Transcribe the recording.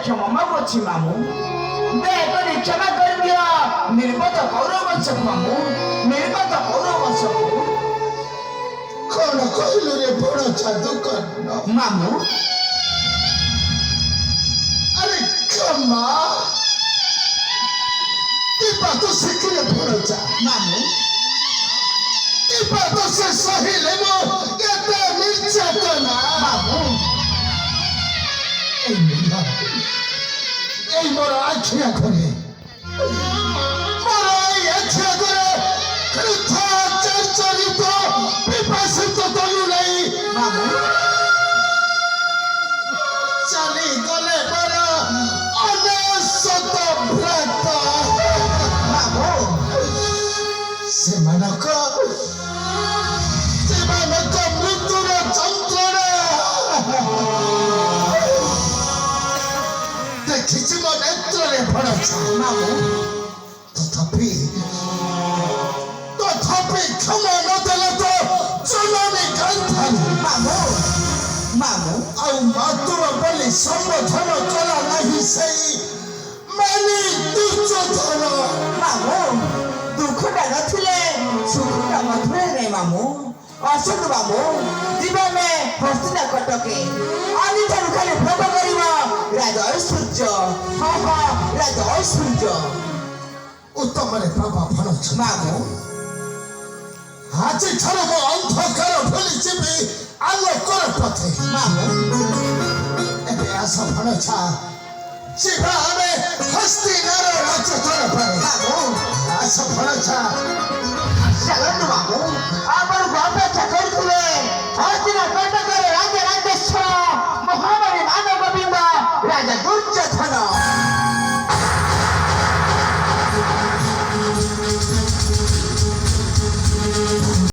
क्षमा मागुची मामू दयाकरी क्षमा कर दिया निर्बत कौरवंशक मामू निर्बत कौरवंशक कौन कहलु रे बड़ जादू कर मामू अरे क्षमा ये बात शिखले बड़ जा मामू ये बात से सही लेमो एते निर्यातना मामू এই বড় আখিয়া করে বড় আখিয়া করে কৃথা চরিত বিপাশিত তলু নাই মামু চালি গলে বড় অনেশত ভ্রাত মামু সেমানক মৃত্যুর যন্ত্রণা ଦେଖିଛି ମୋ ନେତ୍ରରେ ଭରସା ମାମୁ ତଥାପି କ୍ଷମା ନଦେଲେ ତ ଜନନୀ କାନ୍ଧାରୀ ମାମୁ ମାମୁ ଆଉ ମାତୃ ବୋଲି ସମ୍ବୋଧନ କଲା ନାହିଁ ସେଇ ମାନି ଦୁର୍ଯ୍ୟୋଧନ ମାମୁ ଦୁଃଖଟା ନଥିଲେ ସୁଖଟା ମଧୁରେ ନାହିଁ ମାମୁ ଅଶୋକ ବାବୁ ଯିବେ ଆମେ ହସ୍ତିନା କଟକେ ଆଜିଠାରୁ ଖାଲି ଭୋଗ କରିବ ରାଜ ଐଶ୍ୱର୍ଯ୍ୟ ହଁ ହଁ ରାଜ ଐଶ୍ୱର୍ଯ୍ୟ ଉତ୍ତମରେ ବାବା ଫଳଛ ମାମୁ ଆଜିଠାରୁ ମୋ ଅନ୍ଧକାର ଭୁଲି ଯିବି ଆଲୋକର ପଥେ ମାମୁ ଏବେ ଆସ ଫଳଛା ଯିବା ଆମେ ହସ୍ତିନାର ରାଜଧାନ ପରେ ମାମୁ ଆସ ଫଳଛା ଚାଲନ୍ତୁ ମାମୁ ଆପଣଙ୍କୁ ଅପେକ୍ଷା କରିଥିଲେ ହସ୍ତିନା କଟକରେ ରାଜ ରାଜେଶ୍ୱର ମହାବଳୀ ମାନବ ବିମ୍ବ ରାଜା ଦୁର୍ଯ୍ୟ